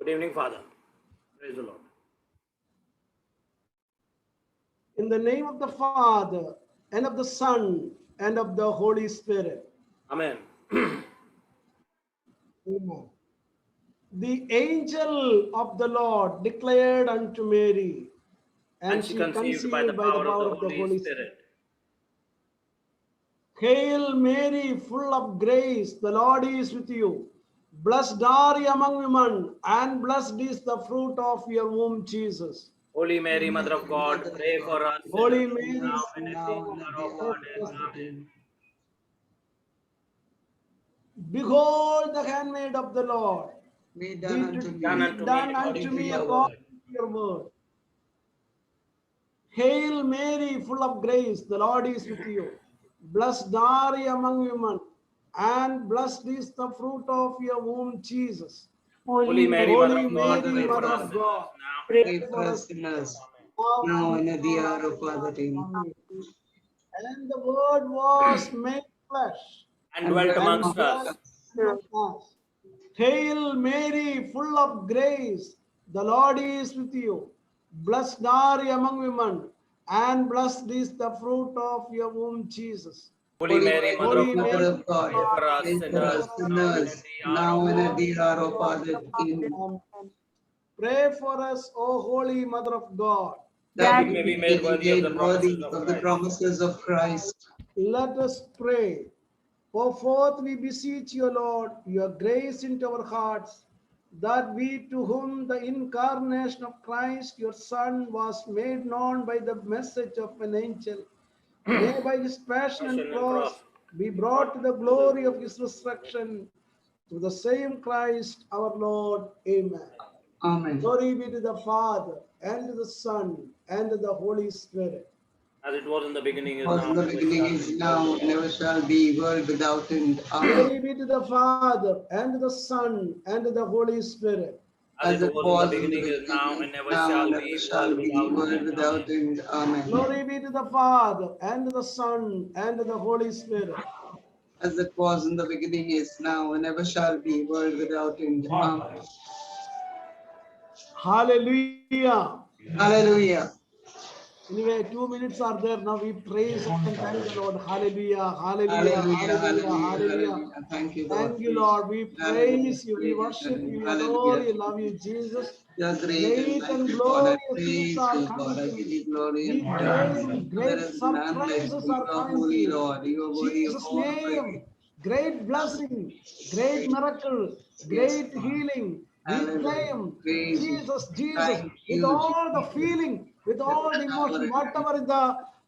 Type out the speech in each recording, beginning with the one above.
Good evening, Father. Praise the Lord. In the name of the Father, and of the Son, and of the Holy Spirit. Amen. Amen. The angel of the Lord declared unto Mary, and she conceived by the power of the Holy Spirit. Hail Mary, full of grace, the Lord is with you. Blessed are you among women, and blessed is the fruit of your womb, Jesus. Holy Mary, Mother of God, pray for us. Holy sinners, Mary, now and at the now and hour at the of hour our of death. our Amen. death. behold the handmaid of the Lord. Be Be done unto Done me unto me according to your according word. to your word. Hail Mary, full of grace, the Lord is with you. Blessed are you among women, and blessed is the fruit of your womb, Jesus. Holy Mary, Mother Holy of God, Mary, pray for Mother us of sinners, God, now and pray at for the hour us of sinners, our death. Amen. now and at the hour of our death. Amen. And the word was made flesh And dwelt and amongst dwelt us. among us. Hail Mary, full of grace, the Lord is with you. Blessed are you among women, and blessed is the fruit of your womb, Jesus. Holy Mary, Mother of Holy God, Mary, of God, pray for us pray for sinners, us now and at sinners, the hour now of and our at the hour of our death. Amen. pray for us, O Holy Mother of God. That we may be made worthy of the promises worthy of of the Christ. promises of Christ. Let us pray. Pour forth, we beseech you, Lord, your grace into our hearts, that we to whom the incarnation of Christ, your Son, was made known by the message of an angel, may by his passion and cross be brought to the glory of his resurrection through the same Christ our Lord. Amen. Amen. Glory be to the Father, and to the Son, and to the Holy Spirit. As it was in the beginning, is Was now, in the and ever beginning, shall is be, now, world and never shall be, world without end. Amen. Glory be to the Father, and to the Son, and to the Holy Spirit. As As it it was in the was in the beginning, is now, beginning, and never now, shall and never be, shall world be, without world end. without Amen. end. Amen. Glory be to the Father, and to the Son, and to the Holy Spirit. As it was in the beginning, is now, and never shall be, world without end. Amen. Hallelujah. Hallelujah. Anyway, 2 minutes are there. Now we praise and thank the Lord. Hallelujah. Hallelujah. Hallelujah. Hallelujah. Hallelujah. Hallelujah. Hallelujah. Thank you, Lord. Thank you, Lord. We Hallelujah. praise you. We Praise worship your you. name. We adore Hallelujah. you. Love you, Jesus. You're great and Great and mighty God. I glorious things praise are you, coming God. I to give me. you glory We and praise. claim There great is none like surprises you. are You are coming to holy, you. Lord. You are worthy of Jesus' all praise. name, great blessing, great miracle, Yes, great Lord. healing. We Hallelujah. claim Praise you. Jesus, Jesus, Thank with you, all the Jesus. feeling, with Blessed all the power emotion, and whatever is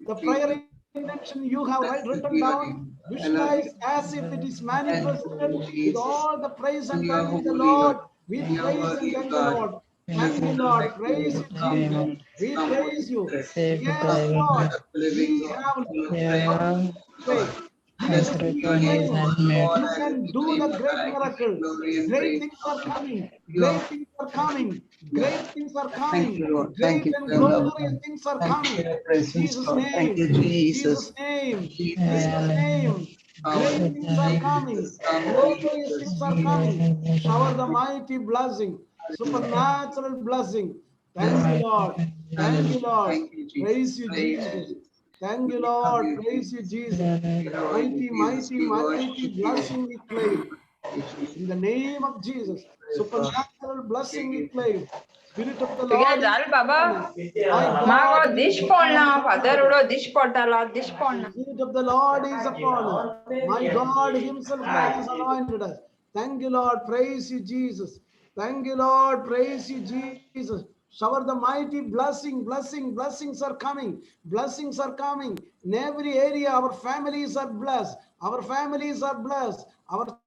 the praise prayer you. intention you have Blessed written be your down, name. visualize Hallelujah. as if it is Thank manifested you, with Jesus. all the praise and You are thanking the holy, Lord. Lord. We You are praise and worthy, thank the God. Lord. There Thank is you, none Lord. like you, Praise you, Lord. Come, Jesus. Lord. We Come, Holy praise you. Spirit. Yes, Come, Lord. Spirit of the living We God. have Full of praise, God. faith. Jesus, Blessed be we your name, claim Lord. you I give can you do the praise. great I give you miracle. glory and Great praise. things are coming. You are Great things are coming. Lord. Great things are Thank coming. you, Lord. Thank Great you and for your love. glorious things are Thank you for coming. your presence, Jesus' Lord. Thank you, name. Jesus. Jesus' name. Jesus. Jesus' name. Great Come, things are coming. Jesus. Come, Glorious Jesus. things are Jesus. coming. Shower the mighty blessing. Supernatural blessing. Thank you, Lord. Thank you, Hallelujah. Lord. Thank you, Jesus. Praise you, Praise Jesus. you. Thank you, We love Lord. you, Praise you, Jesus. Jesus. We adore you, Mighty, Jesus. mighty, We worship mighty you. blessing we claim. We Jesus. In the name of Jesus, Praise God. supernatural blessing we claim. Spirit of the Because Lord is all Baba, upon us. My Mago God dish Himself has polna, father anointed us. udo dish potala, dish polna. Spirit of the Lord is upon us. My God Himself has anointed us. Thank you, Lord. Praise you, Jesus. Thank you, Lord. Praise you, Jesus. Shower the mighty blessings are coming. Blessings are coming. In every area, our families are blessed. Our families are blessed. Our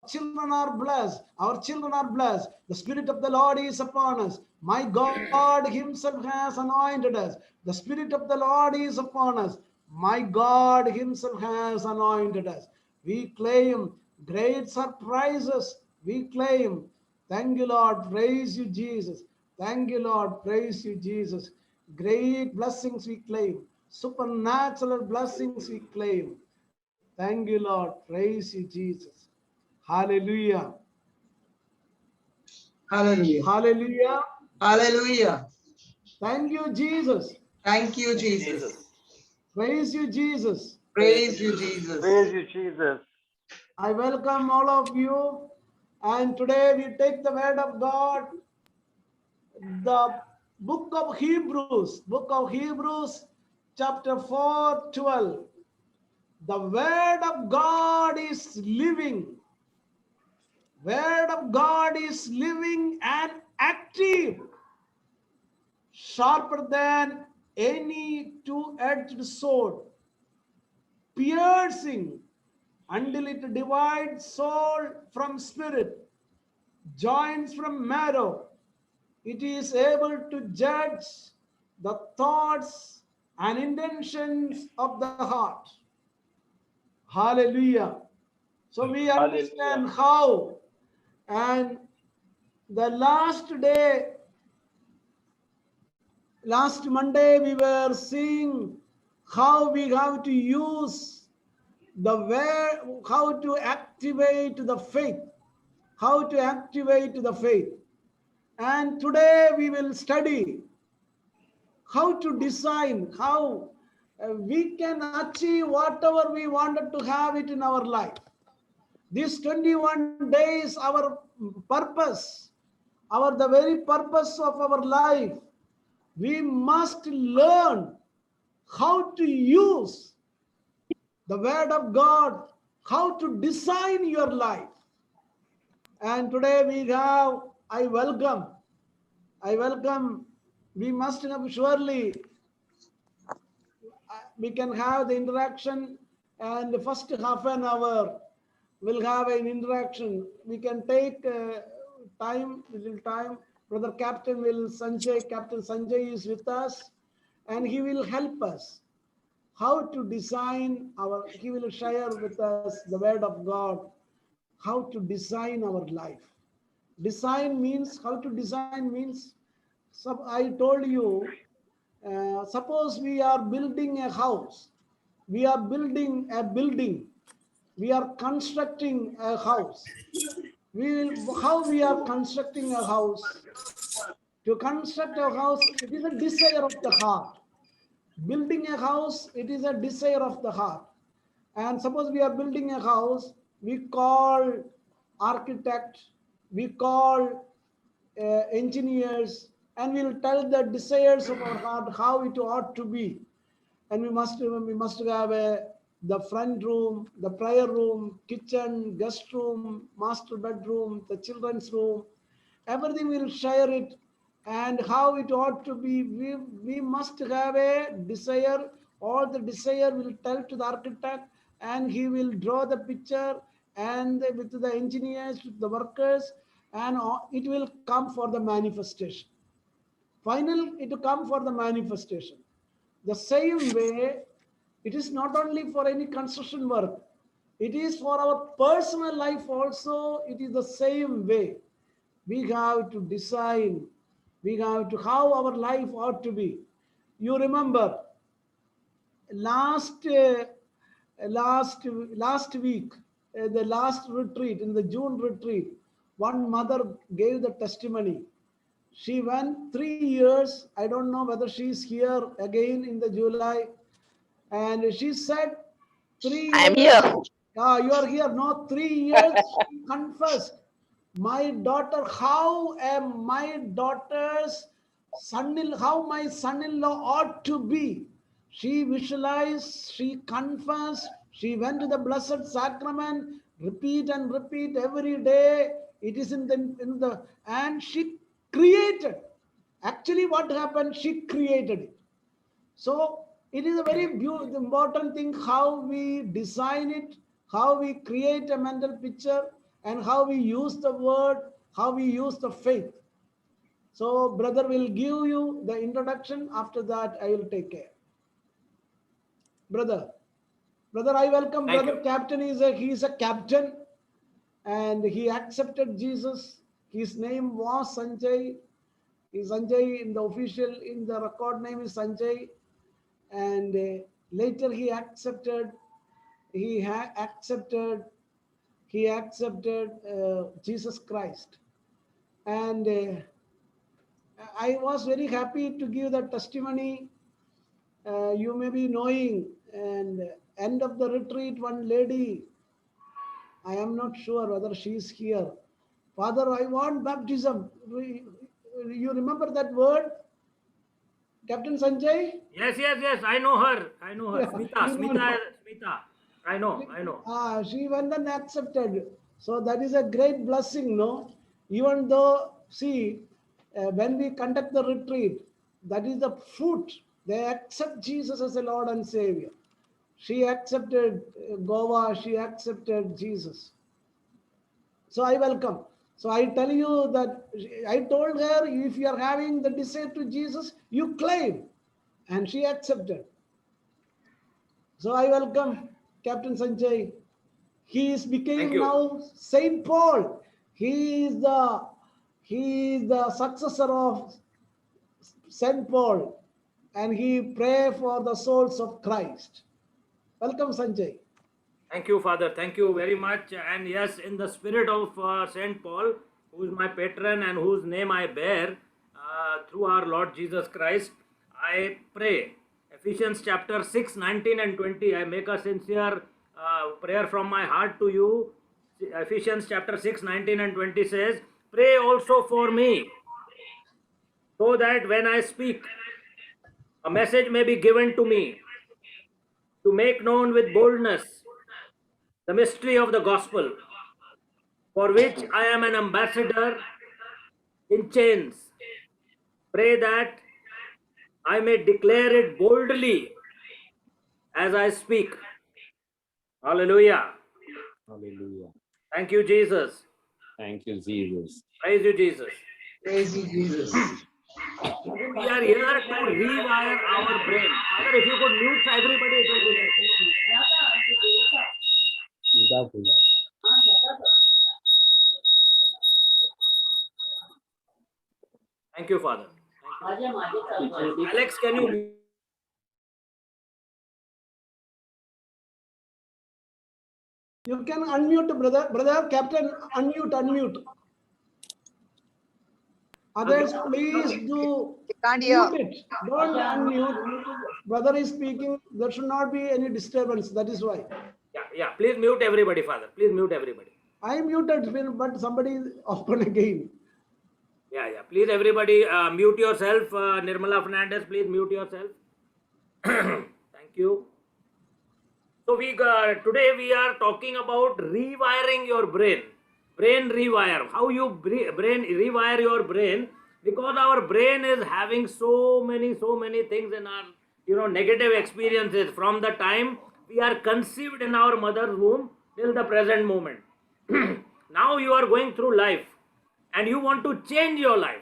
children are blessed. Our children are blessed. The Spirit of the Lord is upon us. My God Himself has anointed us. The Spirit of the Lord is upon us. My God Himself has anointed us. We claim great surprises. We claim. Thank you, Lord. Praise you, Jesus. Thank you, Lord. Praise you, Jesus. Great blessings we claim. Supernatural blessings we claim. Thank you, Lord. Praise you, Jesus. Hallelujah. Hallelujah. Hallelujah. Hallelujah. Thank you, Jesus. Thank you, Jesus. Jesus. Praise you, Jesus. Praise you, Jesus. Praise you, Jesus. I welcome all of you. And today we take the word of God, the book of Hebrews, chapter 4, 12. The word of God is living. Word of God is living and active, sharper than any two-edged sword, piercing until it divides soul from spirit, joints from marrow. It is able to judge the thoughts and intentions of the heart. Hallelujah. So we understand how, and the last day, last Monday, we were seeing how we have to use the way, how to activate the faith, how to activate the faith. And today we will study how to design, how we can achieve whatever we wanted to have it in our life. These 21 days, our purpose, the very purpose of our life, we must learn how to use the word of God, how to design your life. And today we have, I welcome, we must have surely, we can have the interaction, and the first half an hour we'll have an interaction. We can take little time. Brother Captain Sanjay is with us, and he will help us how to design he will share with us the word of God, how to design our life. How to design means, I told you, suppose we are building a house, we are building a building, we are constructing a house. How we are constructing a house? To construct a house, it is a desire of the heart. Building a house, it is a desire of the heart. And suppose we are building a house, we call architect, we call engineers, and we'll tell the desires of our heart how it ought to be. And we must have the front room, the prayer room, kitchen, guest room, master bedroom, the children's room. Everything will share it, and how it ought to be. We must have a desire. All the desire will tell to the architect, and he will draw the picture, and with the engineers, with the workers, and it will come for the manifestation. Finally, it will come for the manifestation. The same way, it is not only for any construction work, it is for our personal life also. It is the same way. We have to design, we have to how our life ought to be. You remember last week, the last retreat, in the June retreat, one mother gave the testimony. She went 3 years. I don't know whether she's here again in the July. And she said 3 years. I'm here. You are here. No, 3 years she confessed. My daughter, how my daughter's how my son-in-law ought to be. She visualized, she confessed, she went to the Blessed Sacrament, repeat and repeat every day. It is in the and she created. Actually, what happened? She created it. So it is a very important thing how we design it, how we create a mental picture, and how we use the word, how we use the faith. So brother will give you the introduction. After that, I will take care. Brother, I welcome. Thank Brother you. Captain he is a captain, and he accepted Jesus. His name was Sanjay. Sanjay in the record name is Sanjay. And later he accepted Jesus Christ. And I was very happy to give the testimony. You may be knowing, and end of the retreat, one lady, I am not sure whether she is here. Father, I want baptism. You remember that word, Captain Sanjay? Yes, yes, yes. I know her. I know her. Yeah, Smita, you Smita, know. Smita. I know, I know. She went and accepted. So that is a great blessing, no? Even though, see, when we conduct the retreat, that is the fruit. They accept Jesus as a Lord and Savior. She accepted Goa, she accepted Jesus. So I welcome. So I tell you that I told her, if you are having the desire to Jesus, you claim. And she accepted. So I welcome Captain Sanjay. He is Thank becoming you. now Saint Paul. He is the successor of Saint Paul, and he pray for the souls of Christ. Welcome, Sanjay. Thank you, Father. Thank you very much. And yes, in the spirit of Saint Paul, who is my patron and whose name I bear through our Lord Jesus Christ, I pray. Ephesians chapter 6, 19 and 20. I make a sincere prayer from my heart to you. Ephesians chapter 6, 19 and 20 says, "Pray also for me, so that when I speak, a message may be given to me to make known with boldness the mystery of the gospel, for which I am an ambassador in chains. Pray that I may declare it boldly as I speak." Hallelujah. Hallelujah. Thank you, Jesus. Thank you, Jesus. Praise you, Jesus. Praise you, Jesus. We are here to rewire our brain. Father, if you could mute everybody, it will be nice. Thank you, Father. Thank you. Alex, can you mute? You can unmute, brother Captain. Unmute. Others, please do Can't hear. mute it. Don't unmute. Brother is speaking. There should not be any disturbance. That is why. Yeah. Please mute everybody, Father. Please mute everybody. I muted, but somebody open again. Yeah. Please, everybody, mute yourself. Nirmala Fernandez, please mute yourself. Thank you. So today we are talking about rewiring your brain. Brain rewire. How you rewire your brain, because our brain is having so many things in our negative experiences from the time we are conceived in our mother's womb till the present moment. Now you are going through life and you want to change your life.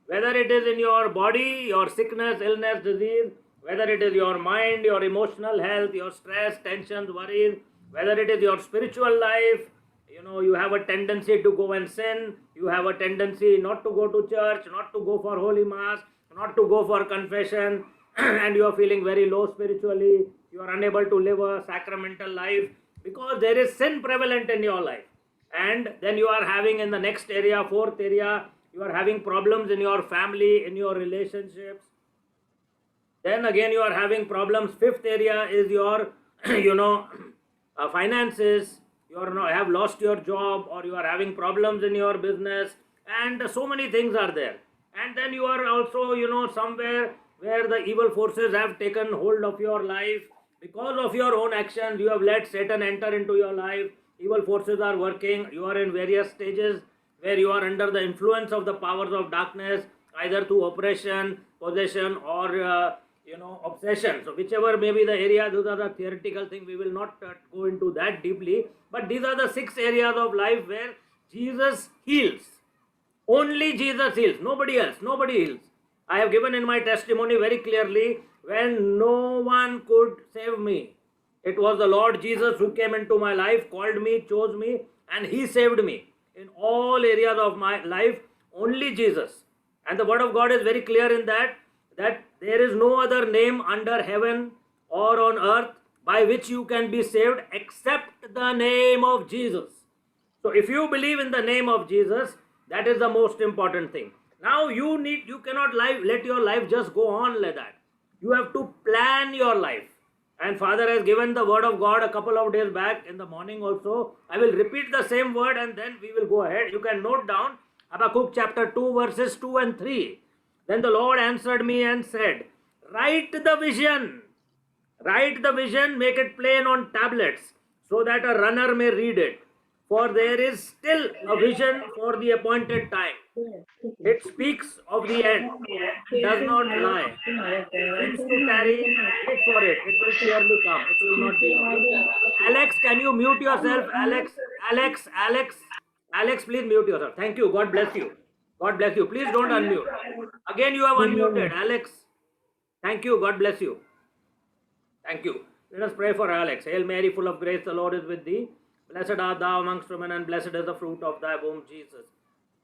Whether it is in your body, your sickness, illness, disease, whether it is your mind, your emotional health, your stress, tensions, worries, whether it is your spiritual life, you have a tendency to go and sin, you have a tendency not to go to church, not to go for holy mass, not to go for confession, and you are feeling very low spiritually, you are unable to live a sacramental life because there is sin prevalent in your life. And then you are having in the next area, fourth area, you are having problems in your family, in your relationships. Then again you are having problems. Fifth area is your finances. You have lost your job, or you are having problems in your business, and so many things are there. And then you are also somewhere where the evil forces have taken hold of your life. Because of your own actions, you have let Satan enter into your life. Evil forces are working. You are in various stages where you are under the influence of the powers of darkness, either through oppression, possession, or obsession. So whichever may be the area, those are the theoretical things. We will not go into that deeply. But these are the 6 areas of life where Jesus heals. Only Jesus heals. Nobody else. Nobody heals. I have given in my testimony very clearly, when no one could save me, it was the Lord Jesus who came into my life, called me, chose me, and He saved me. In all areas of my life, only Jesus. And the word of God is very clear in that there is no other name under heaven or on earth by which you can be saved except the name of Jesus. So if you believe in the name of Jesus, That is the most important thing. Now you cannot let your life just go on like that. You have to plan your life. And Father has given the word of God a couple of days back in the morning also. I will repeat the same word and then we will go ahead. You can note down Habakkuk chapter 2 verses 2 and 3. Then the Lord answered me and said, write the vision. Write the vision, make it plain on tablets so that a runner may read it. For there is still a vision for the appointed time. It speaks of the end, does not lie. Seems to tarry, wait for it. It will surely come. It will not delay. Alex, can you mute yourself? Alex, please mute yourself. Thank you. God bless you. God bless you. Please don't unmute. Again, you have unmuted. Alex, thank you. God bless you. Thank you. Let us pray for Alex. Hail Mary, full of grace, the Lord is with thee. Blessed art thou amongst women, and blessed is the fruit of thy womb, Jesus.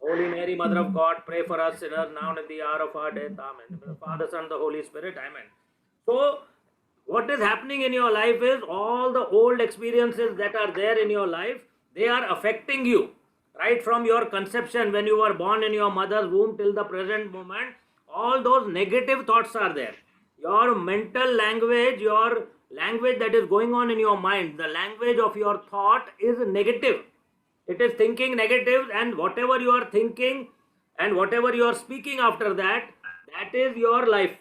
Holy Mary, Mother of God, pray for us sinners now and in the hour of our death. Amen. In the name of the Father, Son, the Holy Spirit. Amen. So, what is happening in your life is all the old experiences that are there in your life, they are affecting you. Right from your conception, when you were born in your mother's womb till the present moment, all those negative thoughts are there. Your mental language, your language that is going on in your mind, the language of your thought is negative. It is thinking negative, and whatever you are thinking and whatever you are speaking after that, that is your life.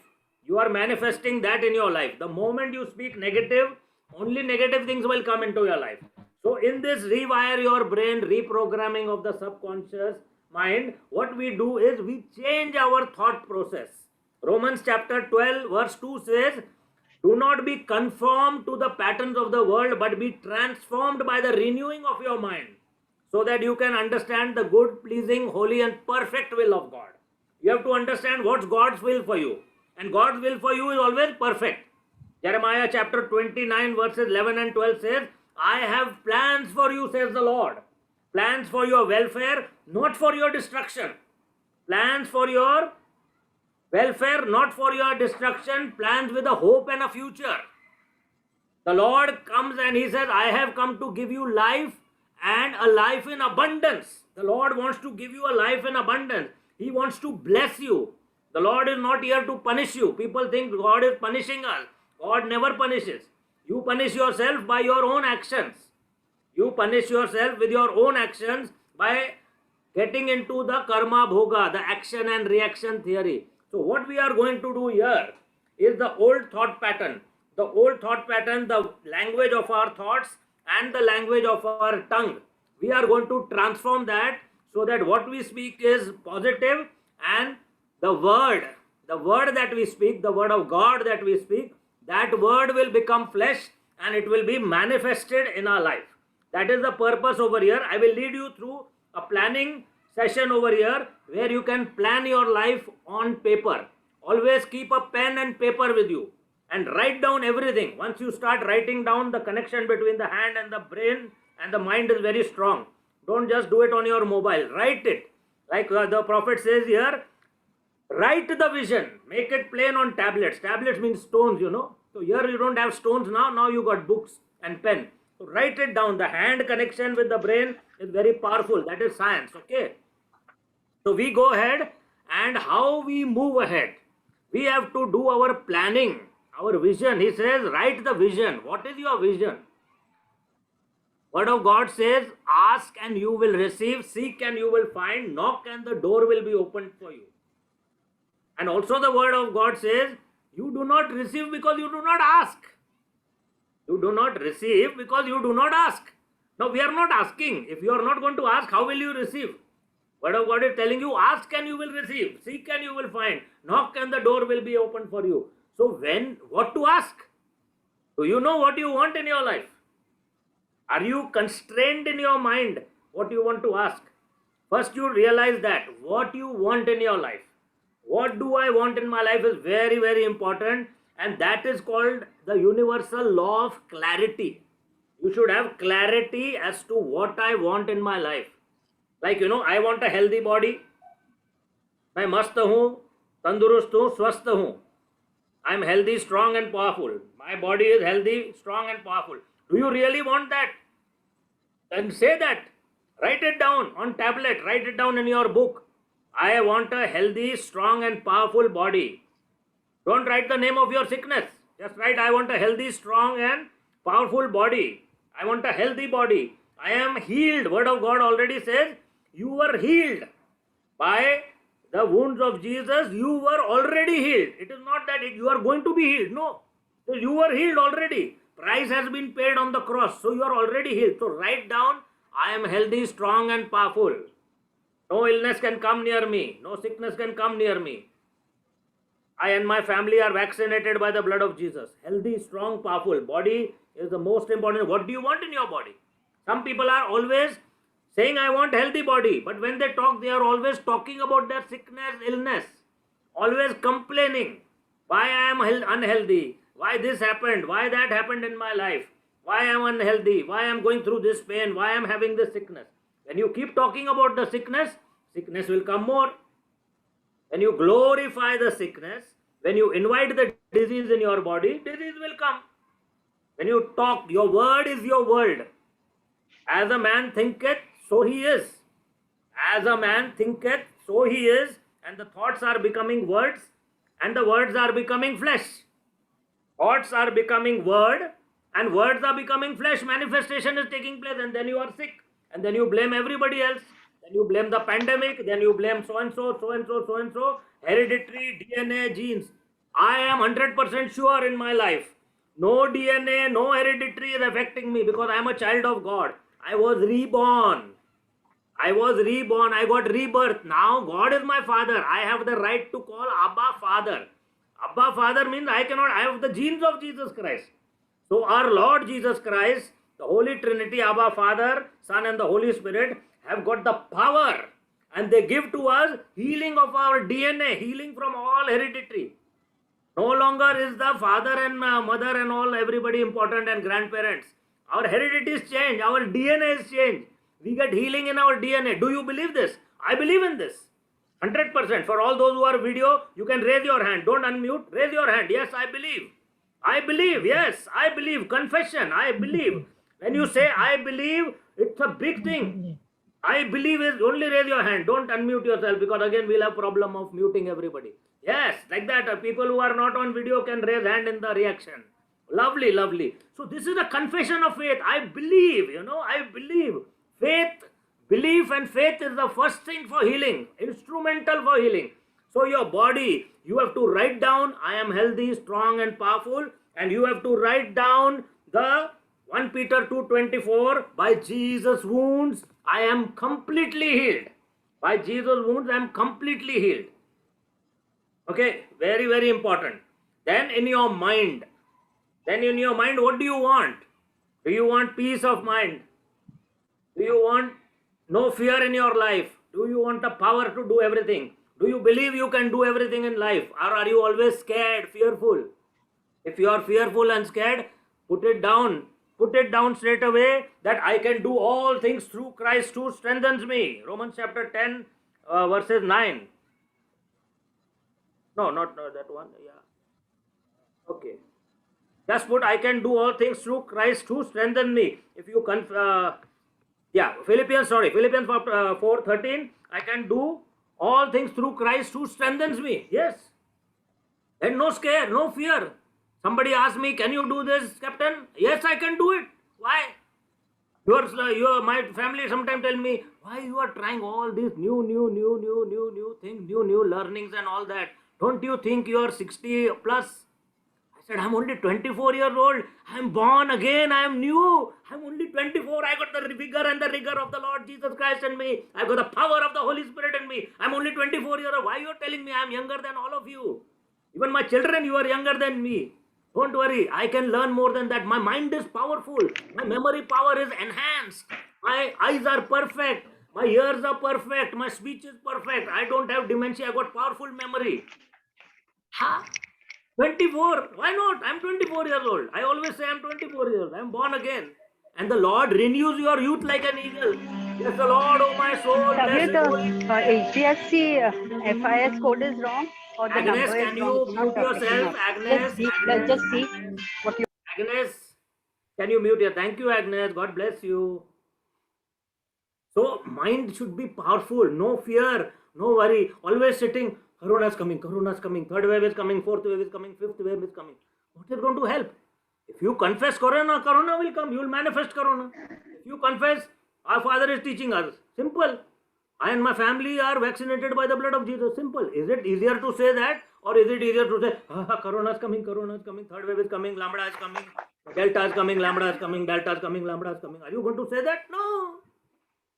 You are manifesting that in your life. The moment you speak negative, only negative things will come into your life. So in this rewire your brain, reprogramming of the subconscious mind, what we do is we change our thought process. Romans chapter 12 verse 2 says, do not be conformed to the patterns of the world, but be transformed by the renewing of your mind, so that you can understand the good, pleasing, holy and perfect will of God. You have to understand what's God's will for you. And God's will for you is always perfect. Jeremiah chapter 29 verses 11 and 12 says, I have plans for you, says the Lord. Plans for your welfare, not for your destruction. Plans for your welfare, not for your destruction. Plans with a hope and a future. The Lord comes and He says, I have come to give you life and a life in abundance. The Lord wants to give you a life in abundance. He wants to bless you. The Lord is not here to punish you. People think God is punishing us. God never punishes. You punish yourself by your own actions. You punish yourself with your own actions by getting into the karma bhoga, the action and reaction theory. So what we are going to do here is the old thought pattern. The old thought pattern, the language of our thoughts and the language of our tongue. We are going to transform that so that what we speak is positive, and the word that we speak, the word of God that we speak, that word will become flesh and it will be manifested in our life. That is the purpose over here. I will lead you through a planning session over here where you can plan your life on paper. Always keep a pen and paper with you and write down everything. Once you start writing down, the connection between the hand and the brain and the mind is very strong. Don't just do it on your mobile. Write it. Like the prophet says here, write the vision. Make it plain on tablets. Tablets means stones, you know. So here you don't have stones now. Now you got books and pen. So write it down. The hand connection with the brain is very powerful. That is science. Okay. So we go ahead, and how we move ahead. We have to do our planning, our vision. He says, write the vision. What is your vision? Word of God says, ask and you will receive, seek and you will find, knock and the door will be opened for you. And also the word of God says, you do not receive because you do not ask. You do not receive because you do not ask. Now we are not asking. If you are not going to ask, how will you receive? Word of God is telling you, ask and you will receive, seek and you will find, knock and the door will be opened for you. So what to ask? Do you know what you want in your life? Are you constrained in your mind what you want to ask? First you realize that what you want in your life. What do I want in my life is very, very important, and that is called the universal law of clarity. You should have clarity as to what I want in my life. Like, you know, I want a healthy body. मैं मस्त हूँ, तंदुरुस्त हूँ, स्वस्थ हूँ. I am healthy, strong and powerful. My body is healthy, strong and powerful. Do you really want that? Then say that. Write it down on tablet. Write it down in your book. I want a healthy, strong and powerful body. Don't write the name of your sickness. Just write, I want a healthy, strong and powerful body. I want a healthy body. I am healed. Word of God already says, you were healed. By the wounds of Jesus, you were already healed. It is not that you are going to be healed. No. So you were healed already. Price has been paid on the cross. So you are already healed. So write down, I am healthy, strong and powerful. No illness can come near me. No sickness can come near me. I and my family are vaccinated by the blood of Jesus. Healthy, strong, powerful. Body is the most important. What do you want in your body? Some people are always saying, I want healthy body. But when they talk, they are always talking about their sickness, illness. Always complaining. Why I am unhealthy? Why this happened? Why that happened in my life? Why I am unhealthy? Why I am going through this pain? Why I am having this sickness? When you keep talking about the sickness, sickness will come more. When you glorify the sickness, when you invite the disease in your body, disease will come. When you talk, your word is your world. As a man thinketh, so he is. As a man thinketh, so he is. And the thoughts are becoming words, and the words are becoming flesh. Thoughts are becoming word, and words are becoming flesh. Manifestation is taking place, and then you are sick. And then you blame everybody else. Then you blame the pandemic. Then you blame so-and-so, so-and-so, so-and-so. Hereditary, DNA, genes. I am 100% sure in my life. No DNA, no hereditary is affecting me because I am a child of God. I was reborn. I got rebirth. Now God is my father. I have the right to call Abba Father. Abba Father means I have the genes of Jesus Christ. So our Lord Jesus Christ, the Holy Trinity, Abba Father, Son and the Holy Spirit have got the power, and they give to us healing of our DNA, healing from all hereditary. No longer is the father and mother and all everybody important and grandparents. Our heredity is changed. Our DNA is changed. We get healing in our DNA. Do you believe this? I believe in this. 100%. For all those who are video, you can raise your hand. Don't unmute. Raise your hand. Yes, I believe. I believe. Yes, I believe. Confession. I believe. When you say I believe, it's a big thing. I believe is only raise your hand. Don't unmute yourself because again we'll have problem of muting everybody. Yes, like that. People who are not on video can raise hand in the reaction. Lovely, lovely. So this is a confession of faith. I believe, I believe. Faith, belief and faith is the first thing for healing. Instrumental for healing. So your body, you have to write down, I am healthy, strong and powerful. And you have to write down the 1 Peter 2:24, by Jesus' wounds, I am completely healed. By Jesus' wounds, I am completely healed. Okay, very, very important. Then in your mind, what do you want? Do you want peace of mind? Do you want no fear in your life? Do you want the power to do everything? Do you believe you can do everything in life? Or are you always scared, fearful? If you are fearful and scared, put it down. Put it down straight away that I can do all things through Christ who strengthens me. Romans chapter 10 verses 9. No, not that one. Yeah. Okay. Just put I can do all things through Christ who strengthens me. If you Philippians 4:13. I can do all things through Christ who strengthens me. Yes. And no scare, no fear. Somebody asked me, can you do this, Captain? Yes, I can do it. Why? My family sometimes tell me, why you are trying all these new things, new learnings and all that? Don't you think you are 60 plus? I said, I'm only 24 years old. I'm born again. I am new. I'm only 24. I got the vigor and the rigor of the Lord Jesus Christ in me. I've got the power of the Holy Spirit in me. I'm only 24 years old. Why you are telling me I'm younger than all of you? Even my children, you are younger than me. Don't worry, I can learn more than that. My mind is powerful. My memory power is enhanced. My eyes are perfect. My ears are perfect. My speech is perfect. I don't have dementia. I got powerful memory. 24. Why not? I'm 24 years old. I always say I'm 24 years old. I'm born again. And the Lord renews your youth like an eagle. Yes, the Lord, oh my soul. The HDFC FIS code is wrong. Or the Agnes, number can is you wrong. mute yourself? Agnes, Let's just see what you. Agnes, can you mute your? Thank you, Agnes. God bless you. So mind should be powerful, no fear, no worry, always sitting, Corona is coming, third wave is coming, fourth wave is coming, fifth wave is coming. What is going to help? If you confess Corona, Corona will come, you will manifest Corona. If you confess, our Father is teaching us, simple. I and my family are vaccinated by the blood of Jesus, simple. Is it easier to say that, or is it easier to say, Corona is coming, third wave is coming, Lambda is coming, Delta is coming, Lambda is coming, Delta is coming, Lambda is coming. Are you going to say that? No.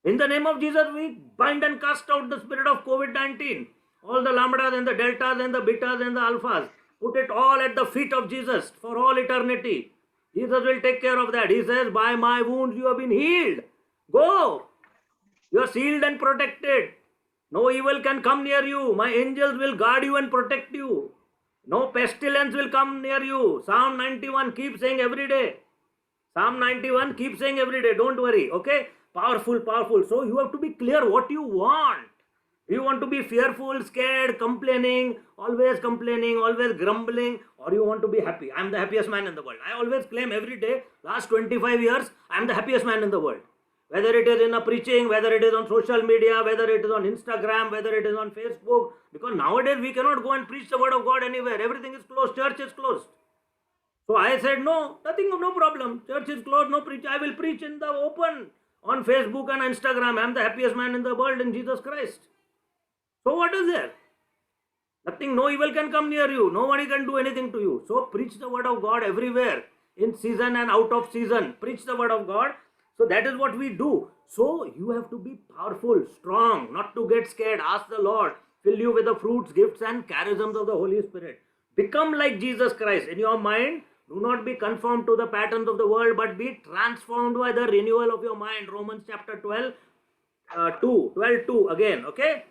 In the name of Jesus, we bind and cast out the spirit of COVID-19. All the lambdas and the deltas and the betas and the alphas. Put it all at the feet of Jesus for all eternity. Jesus will take care of that. He says, by my wounds you have been healed. Go. You are sealed and protected. No evil can come near you. My angels will guard you and protect you. No pestilence will come near you. Psalm 91, keep saying every day. Psalm 91, keep saying every day. Don't worry. Okay? Powerful, powerful. So you have to be clear what you want. Do you want to be fearful, scared, complaining, always grumbling, or you want to be happy? I am the happiest man in the world. I always claim every day, last 25 years, I am the happiest man in the world. Whether it is in a preaching, whether it is on social media, whether it is on Instagram, whether it is on Facebook. Because nowadays we cannot go and preach the word of God anywhere. Everything is closed. Church is closed. So I said, no problem. Church is closed, no preach. I will preach in the open. On Facebook and Instagram, I am the happiest man in the world in Jesus Christ. So what is there? Nothing, no evil can come near you. Nobody can do anything to you. So preach the word of God everywhere. In season and out of season. Preach the word of God. So that is what we do. So you have to be powerful, strong, not to get scared. Ask the Lord, fill you with the fruits, gifts and charisms of the Holy Spirit. Become like Jesus Christ. In your mind, do not be conformed to the patterns of the world, but be transformed by the renewal of your mind. Romans chapter 12, 2 again, okay?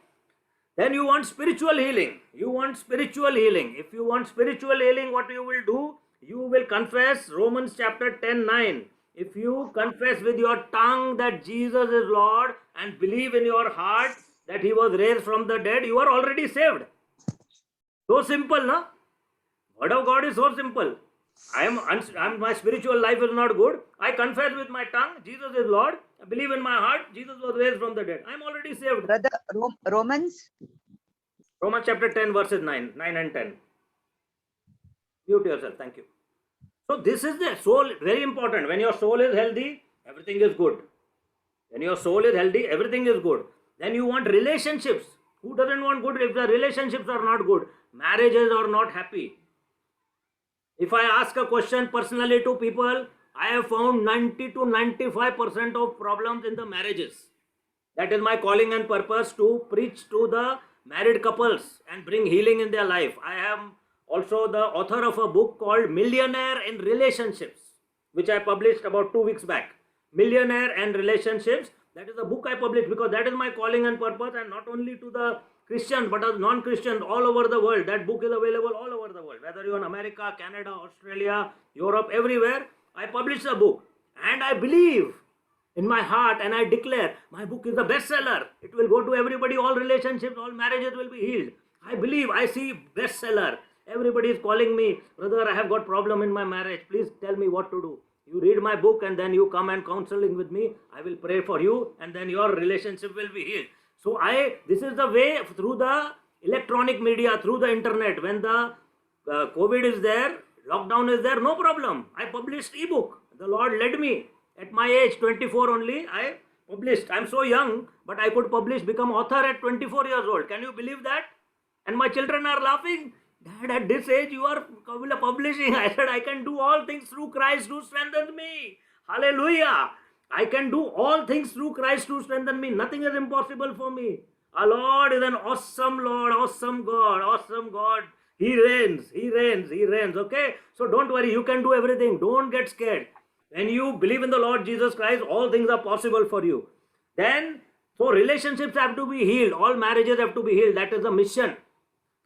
Then you want spiritual healing. You want spiritual healing. If you want spiritual healing, what you will do? You will confess Romans chapter 10, 9. If you confess with your tongue that Jesus is Lord and believe in your heart that He was raised from the dead, you are already saved. So simple, no? Word of God is so simple. My spiritual life is not good. I confess with my tongue, Jesus is Lord. I believe in my heart, Jesus was raised from the dead. I am already saved. Brother, Romans chapter 10 verses 9 and 10. Mute yourself. Thank you. So this is the soul, very important. When your soul is healthy, everything is good. When your soul is healthy, everything is good. Then you want relationships. Who doesn't want good if the relationships are not good? Marriages are not happy. If I ask a question personally to people, I have found 90 to 95% of problems in the marriages. That is my calling and purpose, to preach to the married couples and bring healing in their life. I am also the author of a book called Millionaire in Relationships, which I published about 2 weeks back. Millionaire and Relationships. That is the book I published because that is my calling and purpose, and not only to the Christians but as non-Christians all over the world. That book is available all over the world. Whether you are in America, Canada, Australia, Europe, everywhere, I publish the book. And I believe in my heart and I declare my book is a bestseller. It will go to everybody, all relationships, all marriages will be healed. I believe, I see bestseller. Everybody is calling me, brother, I have got problem in my marriage. Please tell me what to do. You read my book and then you come and counseling with me. I will pray for you and then your relationship will be healed. So this is the way through the electronic media, through the internet. When the COVID is there, lockdown is there, no problem. I published ebook. The Lord led me. At my age, 24 only, I published. I'm so young, but I could publish, become author at 24 years old. Can you believe that? And my children are laughing. Dad, at this age you are publishing. I said, I can do all things through Christ who strengthens me. Hallelujah. I can do all things through Christ who strengthens me. Nothing is impossible for me. Our Lord is an awesome Lord, awesome God, awesome God. He reigns, He reigns, He reigns. Okay? So don't worry, you can do everything. Don't get scared. When you believe in the Lord Jesus Christ, all things are possible for you. Then, so relationships have to be healed. All marriages have to be healed. That is the mission.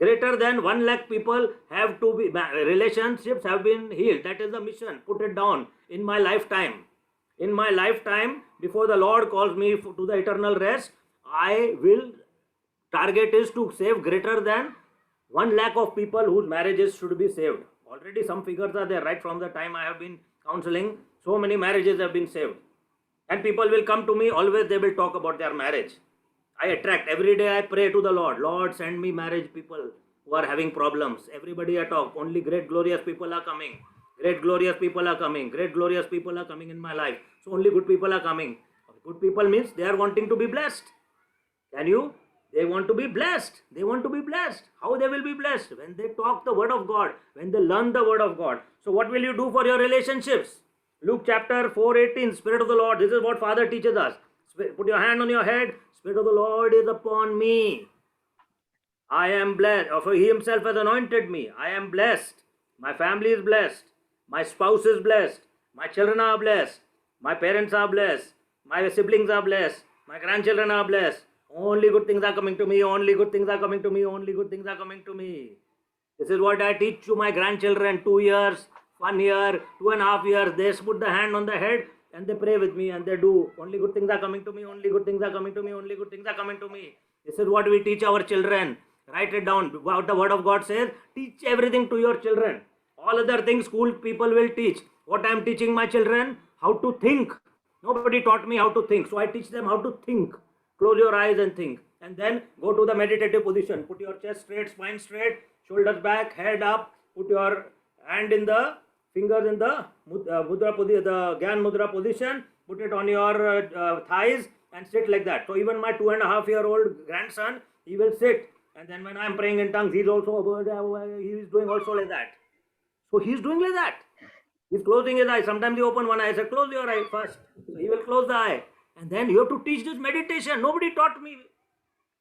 Greater than 1 lakh people have to be, relationships have been healed. That is the mission. Put it down. In my lifetime. In my lifetime, before the Lord calls me to the eternal rest, target is to save greater than 1 lakh of people whose marriages should be saved. Already some figures are there right from the time I have been counseling. So many marriages have been saved. And people will come to me, always they will talk about their marriage. I attract. Every day I pray to the Lord. Lord, send me marriage people who are having problems. Everybody I talk, only great glorious people are coming. Great glorious people are coming. Great glorious people are coming in my life. So only good people are coming. Good people means they are wanting to be blessed. Can you? They want to be blessed. They want to be blessed. How they will be blessed? When they talk the word of God. When they learn the word of God. So what will you do for your relationships? Luke chapter 4:18, Spirit of the Lord. This is what Father teaches us. Put your hand on your head. Spirit of the Lord is upon me. I am blessed. For He Himself has anointed me. I am blessed. My family is blessed. My spouse is blessed. My children are blessed. My parents are blessed. My siblings are blessed. My grandchildren are blessed. Only good things are coming to me. Only good things are coming to me. Only good things are coming to me. This is what I teach to my grandchildren. 2 years, 1 year, 2.5 years. They put the hand on the head and they pray with me and they do. Only good things are coming to me. Only good things are coming to me. Only good things are coming to me. This is what we teach our children. Write it down. What the word of God says. Teach everything to your children. All other things school people will teach. What I am teaching my children? How to think. Nobody taught me how to think. So I teach them how to think. Close your eyes and think. And then go to the meditative position. Put your chest straight, spine straight, shoulders back, head up. Put your hand in the fingers in the mudra, the Gyan Mudra position. Put it on your thighs and sit like that. So even my 2.5-year-old grandson, he will sit. And then when I am praying in tongues, he is doing also like that. So he is doing like that. He is closing his eye. Sometimes he open one eye. I say, close your eye first. So he will close the eye. And then you have to teach this meditation. Nobody taught me.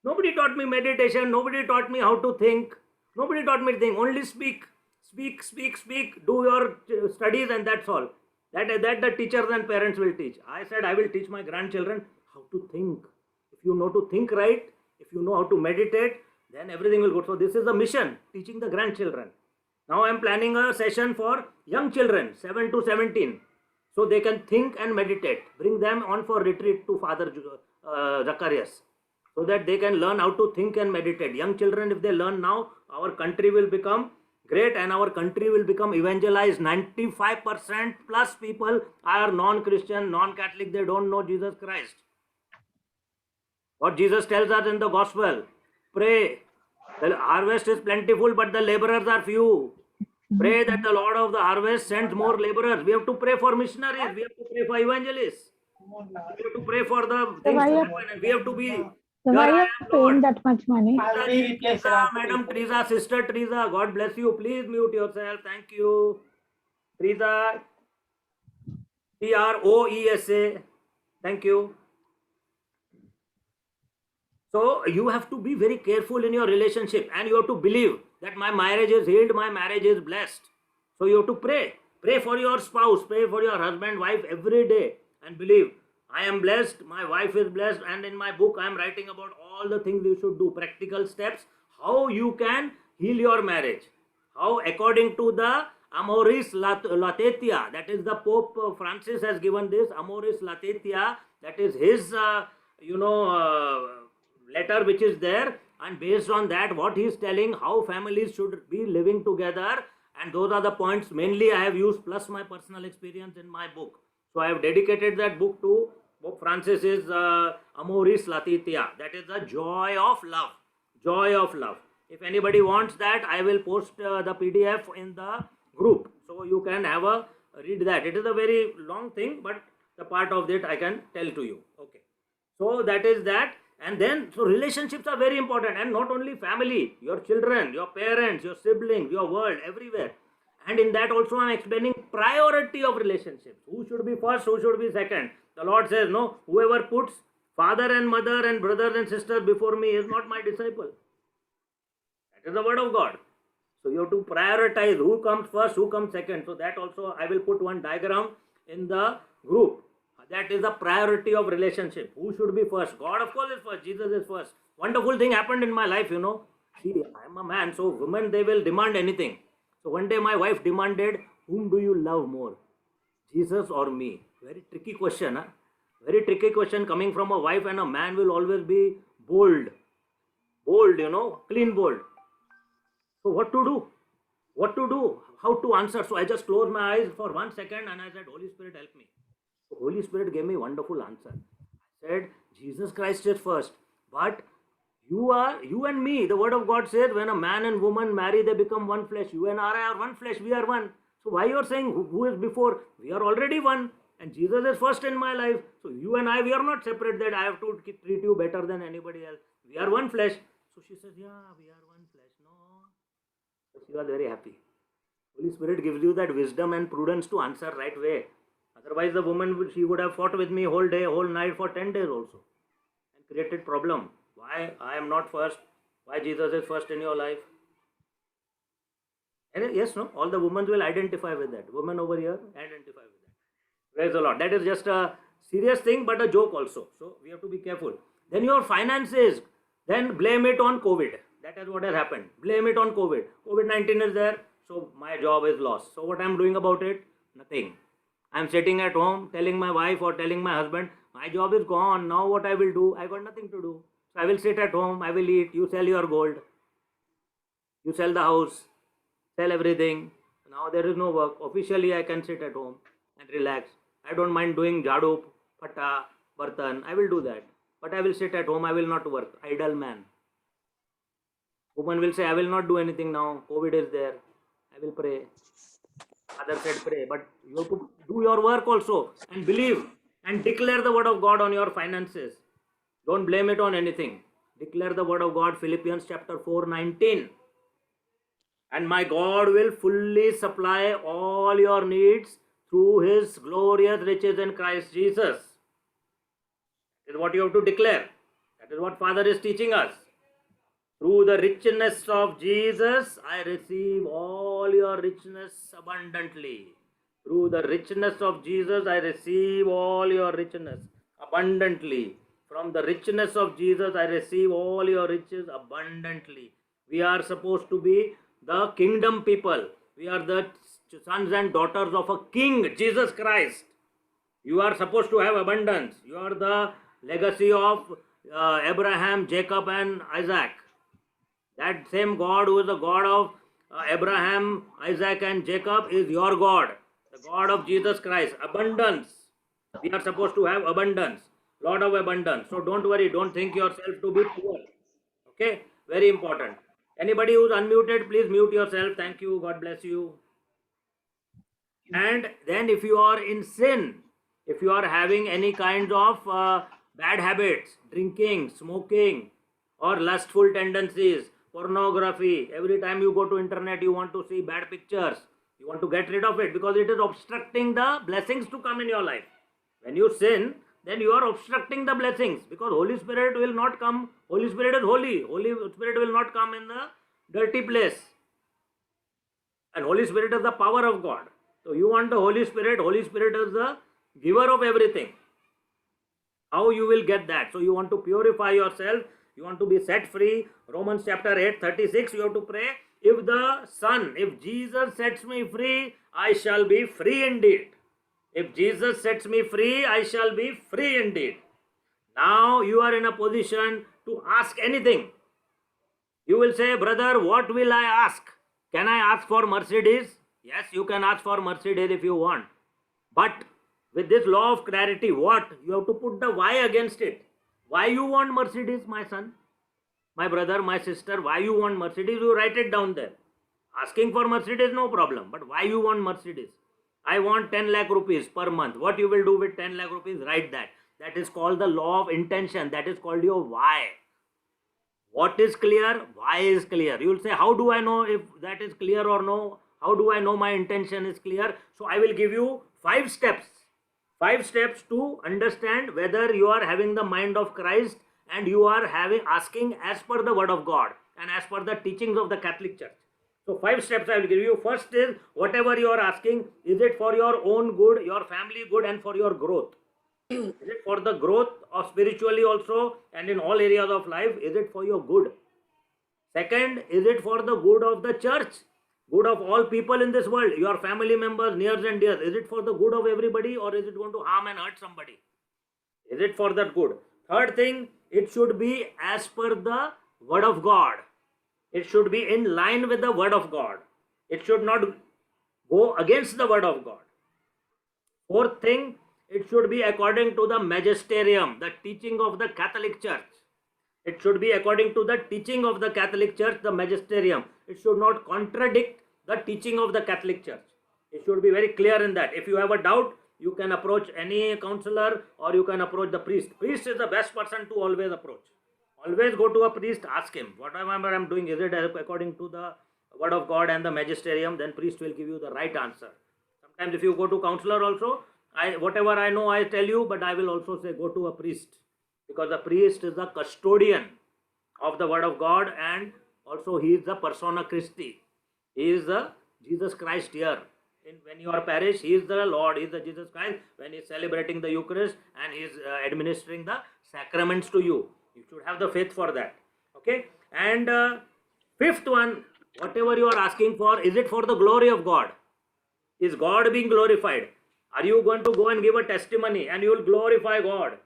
Nobody taught me meditation. Nobody taught me how to think. Nobody taught me to think. Only speak. Speak, speak, speak. Do your studies and that's all. That the teachers and parents will teach. I said I will teach my grandchildren how to think. If you know to think right, if you know how to meditate, then everything will go. So this is the mission, teaching the grandchildren. Now I am planning a session for young children, 7 to 17. So they can think and meditate. Bring them on for retreat to Father Zacharias. So that they can learn how to think and meditate. Young children, if they learn now, our country will become great and our country will become evangelized. 95% plus people are non-Christian, non-Catholic. They don't know Jesus Christ. What Jesus tells us in the gospel, pray. The harvest is plentiful, but the laborers are few. Pray that the Lord of the harvest sends more laborers. We have to pray for missionaries. We have to pray for evangelists. We have to pray for the things to happen. And we have to be. So why are you paying that much money? Teresa, Madam Teresa, Sister Teresa, God bless you. Please mute yourself. Thank you. Teresa, Troesa. Thank you. So you have to be very careful in your relationship and you have to believe that my marriage is healed, my marriage is blessed. So you have to pray. Pray for your spouse, pray for your husband, wife every day and believe I am blessed, my wife is blessed, and in my book I am writing about all the things you should do, practical steps, how you can heal your marriage. How according to the Amoris Laetitia, that is the Pope Francis has given this, Amoris Laetitia, that is his, letter which is there, and based on that what he is telling how families should be living together, and those are the points mainly I have used plus my personal experience in my book. So I have dedicated that book to Pope Francis's Amoris Laetitia, that is the joy of love. Joy of love. If anybody wants that, I will post the PDF in the group, so you can have a read that. It is a very long thing, but the part of it I can tell to you. Okay, so that is that. And then, so relationships are very important, and not only family, your children, your parents, your siblings, your world, everywhere. And in that also I am explaining priority of relationships. Who should be first, who should be second. The Lord says, no, whoever puts father and mother and brothers and sisters before me is not my disciple. That is the word of God. So you have to prioritize who comes first, who comes second. So that also I will put one diagram in the group. That is the priority of relationship. Who should be first? God, of course, is first. Jesus is first. Wonderful thing happened in my life, See, I am a man, so women, they will demand anything. So one day my wife demanded, whom do you love more? Jesus or me? Very tricky question, huh? Very tricky question coming from a wife, and a man will always be bold. Bold, clean bold. So what to do? What to do? How to answer? So I just closed my eyes for 1 second and I said, Holy Spirit, help me. The Holy Spirit gave me wonderful answer. I said, Jesus Christ is first, but you and me, the word of God says, when a man and woman marry, they become one flesh. You and I are one flesh, we are one. So why you are saying who is before? We are already one, and Jesus is first in my life. So you and I, we are not separate, that I have to treat you better than anybody else. We are one flesh. So she says, yeah, we are one flesh. No. So she was very happy. Holy Spirit gives you that wisdom and prudence to answer right way. Otherwise, the woman, she would have fought with me whole day, whole night for 10 days also, and created problem. Why I am not first? Why Jesus is first in your life? And yes, no, all the women will identify with that. Women over here identify with that. Praise the Lord. That is just a serious thing, but a joke also. So we have to be careful. Then your finances, then blame it on COVID. That is what has happened. Blame it on COVID. COVID-19 is there, so my job is lost. So what I am doing about it? Nothing. I am sitting at home telling my wife or telling my husband, my job is gone. Now what I will do? I got nothing to do. So I will sit at home. I will eat. You sell your gold. You sell the house. Sell everything. Now there is no work. Officially I can sit at home and relax. I don't mind doing jadu, pata, bartan. I will do that. But I will sit at home. I will not work. Idle man. Woman will say, I will not do anything now. COVID is there. I will pray. Father said pray. But you have to do your work also and believe and declare the word of God on your finances. Don't blame it on anything. Declare the word of God. Philippians chapter 4:19. And my God will fully supply all your needs through his glorious riches in Christ Jesus. That is what you have to declare. That is what Father is teaching us. Through the richness of Jesus, I receive all your richness abundantly. Through the richness of Jesus, I receive all your richness abundantly. From the richness of Jesus, I receive all your riches abundantly. We are supposed to be the kingdom people. We are the sons and daughters of a king, Jesus Christ. You are supposed to have abundance. You are the legacy of Abraham, Jacob, and Isaac. That same God who is the God of Abraham, Isaac, and Jacob is your God. The God of Jesus Christ. Abundance. We are supposed to have abundance. Lot of abundance. So don't worry. Don't think yourself to be poor. Okay? Very important. Anybody who's unmuted, please mute yourself. Thank you. God bless you. And then if you are in sin, if you are having any kinds of bad habits, drinking, smoking, or lustful tendencies, pornography, every time you go to internet, you want to see bad pictures. You want to get rid of it because it is obstructing the blessings to come in your life. When you sin, then you are obstructing the blessings because Holy Spirit will not come. Holy Spirit is holy. Holy Spirit will not come in the dirty place. And Holy Spirit is the power of God. So you want the Holy Spirit. Holy Spirit is the giver of everything. How you will get that? So you want to purify yourself. You want to be set free. Romans chapter 8:36, you have to pray. If the Son, if Jesus sets me free, I shall be free indeed. If Jesus sets me free, I shall be free indeed. Now you are in a position to ask anything. You will say, brother, what will I ask? Can I ask for Mercedes? Yes, you can ask for Mercedes if you want. But with this law of clarity, what? You have to put the why against it. Why you want Mercedes, my son? My brother, my sister, why you want Mercedes? You write it down there. Asking for Mercedes, no problem. But why you want Mercedes? I want 10 lakh rupees per month. What you will do with 10 lakh rupees? Write that. That is called the law of intention. That is called your why. What is clear? Why is clear. You will say, how do I know if that is clear or no? How do I know my intention is clear? So I will give you 5 steps. 5 steps to understand whether you are having the mind of Christ and you are asking as per the word of God and as per the teachings of the Catholic Church. So 5 steps I will give you. First is, whatever you are asking, is it for your own good, your family good, and for your growth? Is it for the growth of spiritually also and in all areas of life? Is it for your good? Second, is it for the good of the church? Good of all people in this world, your family members, nears and dears. Is it for the good of everybody or is it going to harm and hurt somebody? Is it for that good? Third thing, it should be as per the word of God. It should be in line with the word of God. It should not go against the word of God. Fourth thing, it should be according to the magisterium, the teaching of the Catholic Church. It should be according to the teaching of the Catholic Church, the magisterium. It should not contradict the teaching of the Catholic Church. It should be very clear in that. If you have a doubt, you can approach any counselor or you can approach the priest. Priest is the best person to always approach. Always go to a priest, ask him, whatever I'm doing, is it according to the word of God and the magisterium? Then priest will give you the right answer. Sometimes if you go to counselor also, whatever I know I tell you, but I will also say go to a priest. Because the priest is the custodian of the word of God, and also he is the persona Christi. He is the Jesus Christ here. When you are parish, he is the Lord, he is the Jesus Christ. When he is celebrating the Eucharist and he is administering the sacraments to you, you should have the faith for that. Okay. And fifth one, whatever you are asking for, is it for the glory of God? Is God being glorified? Are you going to go and give a testimony and you will glorify God?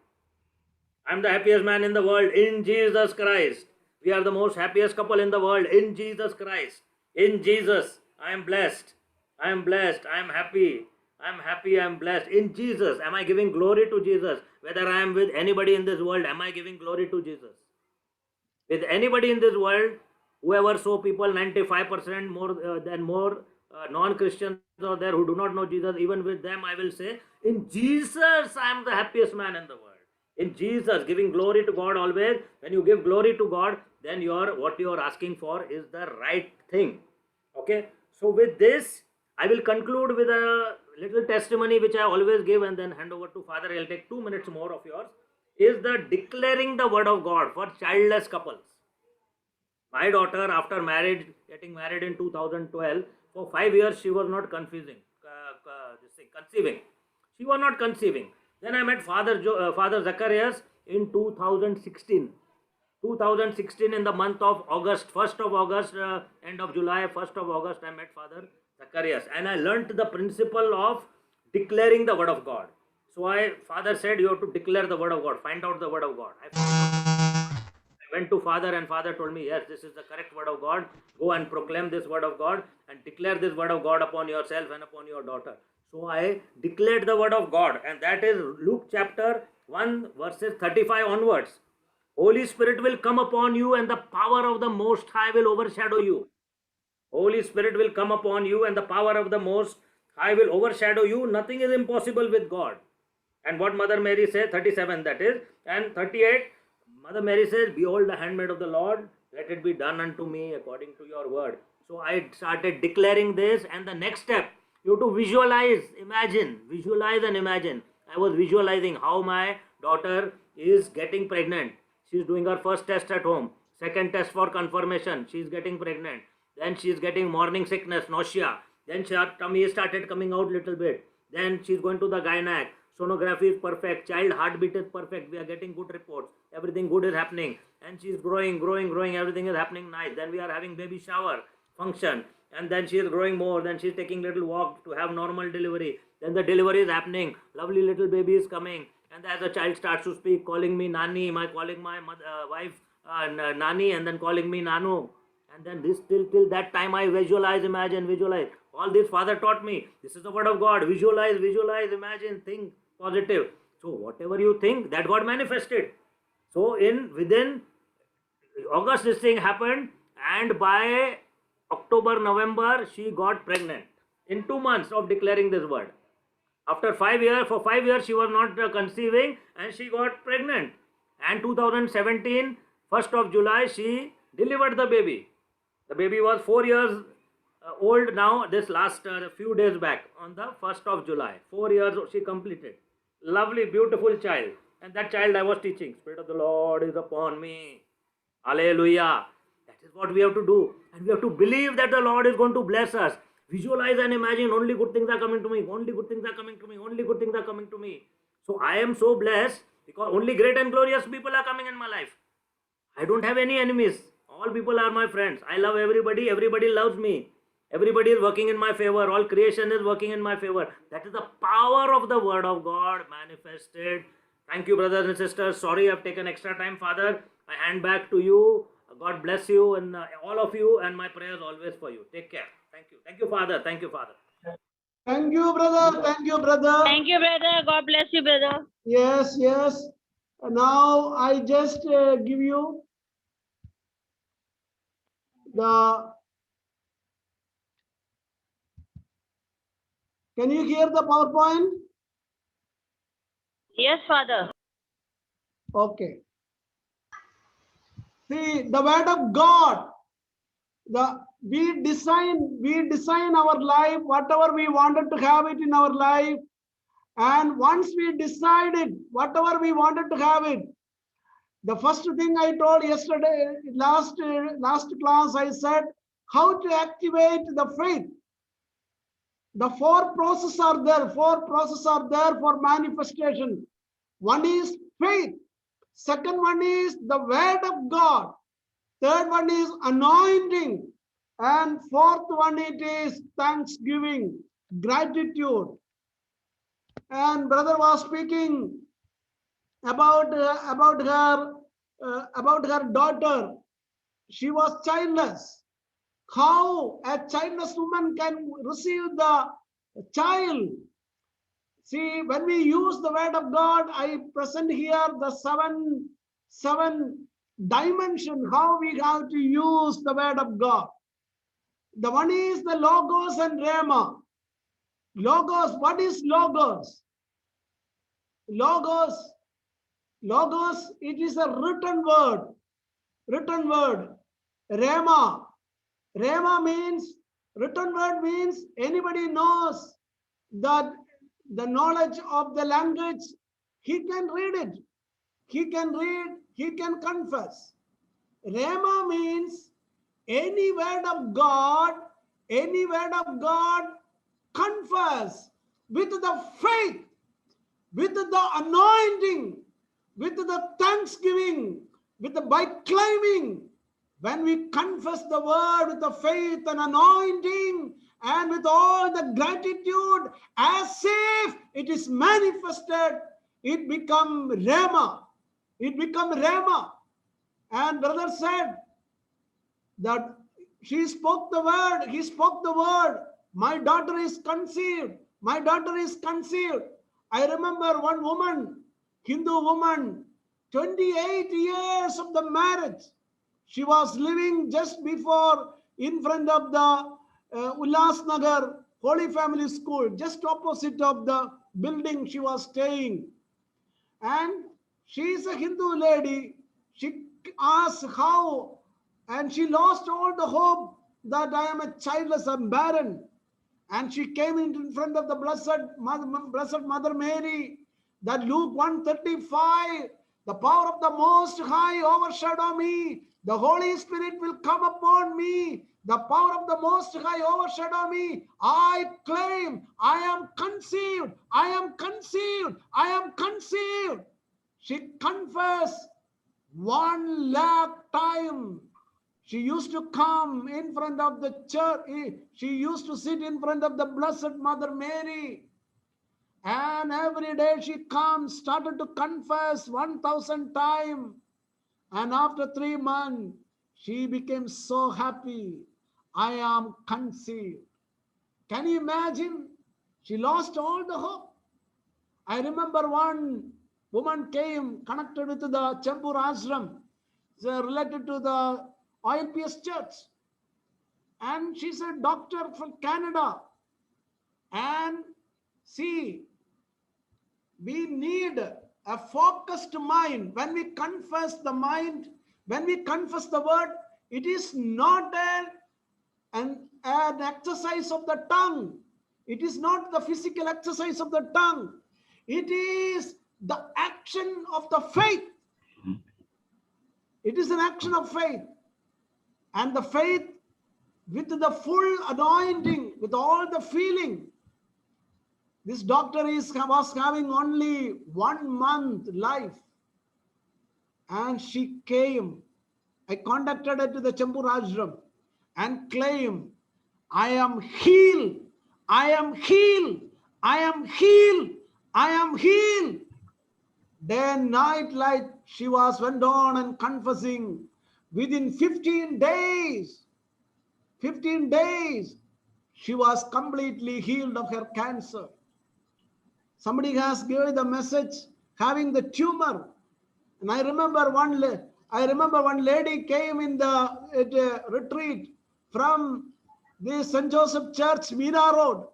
I am the happiest man in the world in Jesus Christ. We are the most happiest couple in the world in Jesus Christ. In Jesus, I am blessed. I am blessed. I am happy. I am happy. I am blessed. In Jesus, am I giving glory to Jesus? Whether I am with anybody in this world, am I giving glory to Jesus? With anybody in this world, whoever so people, 95% more non-Christians are there who do not know Jesus, even with them I will say, in Jesus, I am the happiest man in the world. In Jesus, giving glory to God always. When you give glory to God, then what you are asking for is the right thing. Okay. So with this, I will conclude with a little testimony which I always give and then hand over to Father. I'll take 2 minutes more of yours. Is the declaring the word of God for childless couples. My daughter, after getting married in 2012, for 5 years she was not conceiving. She was not conceiving. Then I met Father Zacharias in 2016. 2016 in the month of August, 1st of August, end of July, 1st of August, I met Father Zacharias. And I learnt the principle of declaring the word of God. So Father said, you have to declare the word of God. Find out the word of God. I went to Father and Father told me, yes, this is the correct word of God. Go and proclaim this word of God and declare this word of God upon yourself and upon your daughter. So I declared the word of God, and that is Luke chapter 1 verses 35 onwards. Holy Spirit will come upon you and the power of the Most High will overshadow you. Holy Spirit will come upon you and the power of the Most High will overshadow you. Nothing is impossible with God. And what Mother Mary says, 37 that is, and 38, Mother Mary says, behold the handmaid of the Lord, let it be done unto me according to your word. So I started declaring this, and the next step, you have to visualize, visualize and imagine. I was visualizing how my daughter is getting pregnant. She is doing her first test at home, second test for confirmation, she is getting pregnant. Then she is getting morning sickness, nausea. Then her tummy started coming out little bit. Then she is going to the gynec. Sonography is perfect. Child heartbeat is perfect. We are getting good reports. Everything good is happening. And she is growing. Everything is happening nice. Then we are having baby shower function. And then she is growing more. Then she is taking little walk to have normal delivery. Then the delivery is happening. Lovely little baby is coming. And as the child starts to speak, calling me Nani, calling my wife Nani, and then calling me Nanu. And then this till that time I visualize. All this Father taught me. This is the word of God. Visualize, imagine, think positive. So whatever you think, that got manifested. So within August this thing happened, and by October, November she got pregnant. In 2 months of declaring this word. After 5 years, for 5 years she was not conceiving and she got pregnant. And 2017, 1st of July, she delivered the baby. The baby was 4 years old now, this last few days back on the 1st of July. 4 years she completed. Lovely, beautiful child. And that child I was teaching. Spirit of the Lord is upon me. Hallelujah. That is what we have to do. And we have to believe that the Lord is going to bless us. Visualize and imagine only good things are coming to me. Only good things are coming to me. Only good things are coming to me. So I am so blessed because only great and glorious people are coming in my life. I don't have any enemies. All people are my friends. I love everybody. Everybody loves me. Everybody is working in my favor. All creation is working in my favor. That is the power of the word of God manifested. Thank you, brothers and sisters. Sorry I've taken extra time, Father. I hand back to you. God bless you and all of you, and my prayers always for you. Take care. Thank you. Thank you, Father. Thank you, Father. Thank you, brother. Thank you, brother. Thank you, brother. God bless you, brother. Yes, yes. Now I just give you the. Can you hear the PowerPoint? Yes, Father. Okay. See, the word of God. We design our life, whatever we wanted to have it in our life. And once we decided whatever we wanted to have it, the first thing I told yesterday, last class, I said how to activate the faith. The four processes are there. Four processes are there for manifestation. One is faith. Second one is the word of God. Third one is anointing. And fourth one, it is thanksgiving, gratitude. And brother was speaking about her daughter. She was childless. How a childless woman can receive the child? See, when we use the word of God, I present here the seven dimension how we have to use the word of God. The one is the logos and rhema. Logos, what is logos? Logos, it is a written word. Written word. Rhema. Rhema means, written word means anybody knows that the knowledge of the language, he can read it. He can read, he can confess. Rhema means any word of God, confess with the faith, with the anointing, with the thanksgiving, by claiming. When we confess the word with the faith and anointing and with all the gratitude, as if it is manifested, it become Rhema. It become Rhema. And brother said that she spoke the word, he spoke the word. My daughter is conceived. My daughter is conceived. I remember one woman, Hindu woman, 28 years of the marriage. She was living just before in front of the Ulhasnagar Holy Family School, just opposite of the building she was staying. And she is a Hindu lady. She asked how, and she lost all the hope that I am a childless, I'm barren. And she came in front of the Blessed Mother Mary, that Luke 1:35, the power of the Most High overshadow me. The Holy Spirit will come upon me. The power of the Most High overshadow me. I claim, I am conceived. I am conceived. I am conceived. She confessed 1 lakh times. She used to come in front of the church. She used to sit in front of the Blessed Mother Mary. And every day she comes, started to confess 1,000 times. And after 3 months, she became so happy. I am conceived. Can you imagine? She lost all the hope. I remember one woman came connected with the Chembur Ashram, related to the ILPS church. And she's a doctor from Canada. And see, we need a focused mind. When we confess the mind, when we confess the word, it is not an exercise of the tongue. It is not the physical exercise of the tongue. It is the action of the faith. It is an action of faith. And the faith with the full anointing, with all the feeling. This doctor was having only 1 month life. And she came. I contacted her to the Chembur Ashram and claimed, I am healed. I am healed. I am healed. I am healed. Day and night, like she went on and confessing. Within 15 days, she was completely healed of her cancer. Somebody has given the message having the tumor. And I remember one lady came in the retreat from the St. Joseph Church, Mira Road,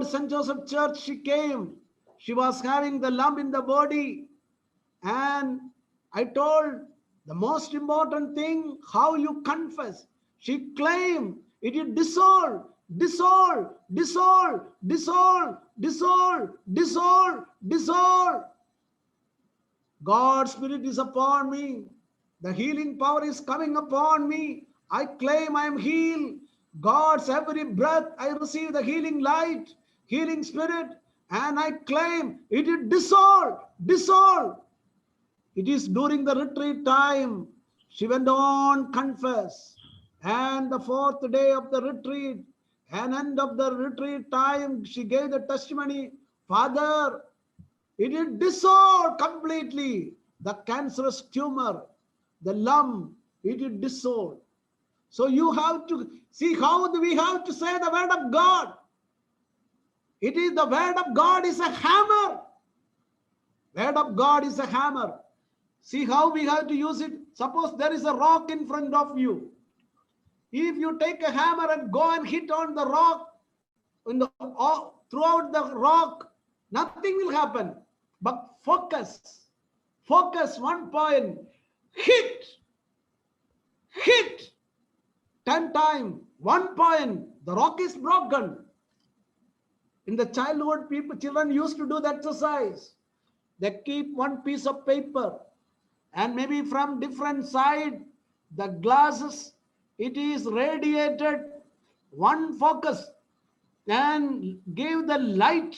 St. Joseph Church. She came. She was having the lump in the body. And I told the most important thing, how you confess. She claimed it is dissolve, dissolve, dissolve, dissolve, dissolve, dissolve, dissolve. God's Spirit is upon me. The healing power is coming upon me. I claim I am healed. God's every breath, I receive the healing light, healing spirit, and I claim it is dissolved, dissolved. It is during the retreat time. She went on confess. And the fourth day of the retreat, and end of the retreat time, she gave the testimony, Father, it is dissolved completely. The cancerous tumor, the lump, it is dissolved. So you have to see how we have to say the word of God. It is the word of God is a hammer. Word of God is a hammer. See how we have to use it. Suppose there is a rock in front of you. If you take a hammer and go and hit on the rock, throughout the rock, nothing will happen. But focus one point, hit 10 times, 1 point, the rock is broken. In the childhood, children used to do the exercise. They keep one piece of paper, and maybe from different side, the glasses, it is radiated, one focus, and give the light,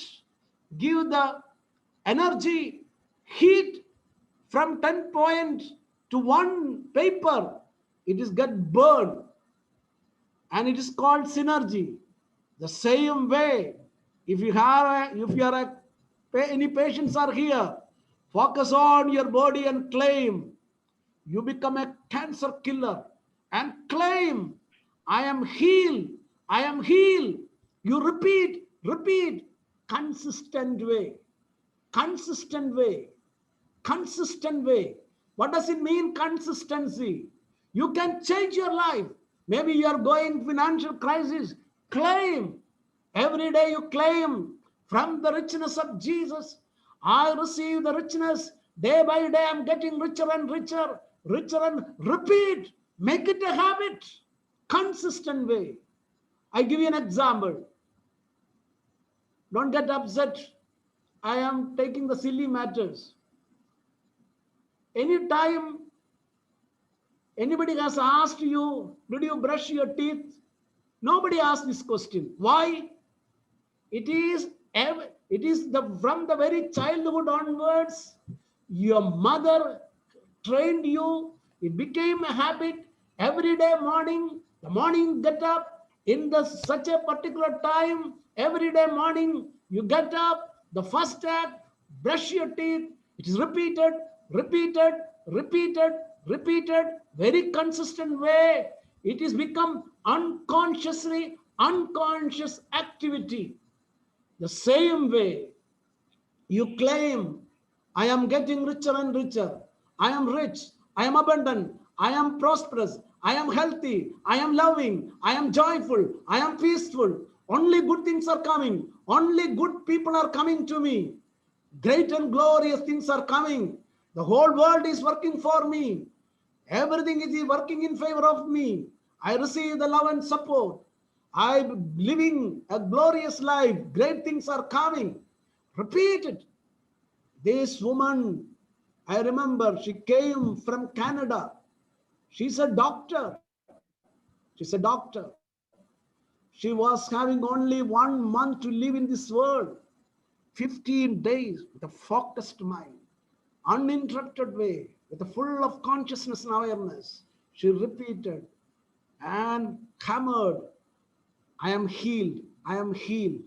give the energy, heat from 10 point to one paper, it is get burned, and it is called synergy. The same way, if any patients are here, focus on your body and claim. You become a cancer killer and claim, I am healed, I am healed. You repeat, consistent way. What does it mean, consistency? You can change your life. Maybe you are going financial crisis. Claim. Every day you claim from the richness of Jesus. I receive the richness. Day by day I'm getting richer and richer, and repeat. Make it a habit. Consistent way. I give you an example. Don't get upset. I am taking the silly matters. Anytime anybody has asked you, did you brush your teeth? Nobody asked this question. Why? It is from the very childhood onwards, your mother trained you. It became a habit. Every day morning, the morning get up in such a particular time. Every day morning, you get up. The first act, brush your teeth. It is repeated, very consistent way. It is become unconscious activity. The same way, you claim, I am getting richer and richer. I am rich. I am abundant. I am prosperous. I am healthy. I am loving. I am joyful. I am peaceful. Only good things are coming. Only good people are coming to me. Great and glorious things are coming. The whole world is working for me. Everything is working in favor of me. I receive the love and support. I'm living a glorious life. Great things are coming. Repeat it. This woman, I remember, she came from Canada. She's a doctor. She was having only 1 month to live in this world. 15 days with a focused mind, uninterrupted way, with a full of consciousness and awareness. She repeated and hammered, I am healed, I am healed.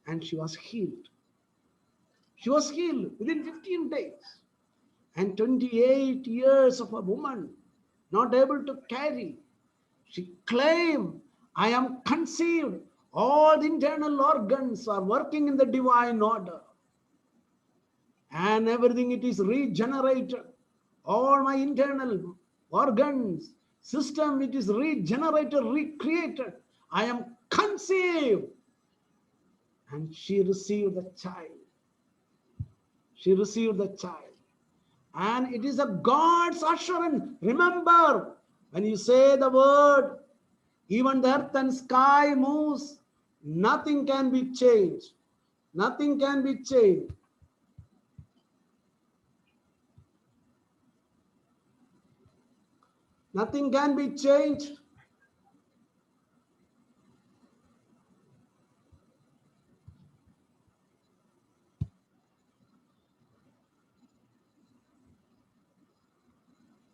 And she was healed. She was healed within 15 days. And 28 years of a woman, not able to carry. She claimed, I am conceived. All the internal organs are working in the divine order. And everything, it is regenerated. All my internal organs, system, it is regenerated, recreated. I am conceived. And she received the child. She received the child. And it is a God's assurance. Remember, when you say the word, even the earth and sky moves, nothing can be changed. Nothing can be changed. Nothing can be changed.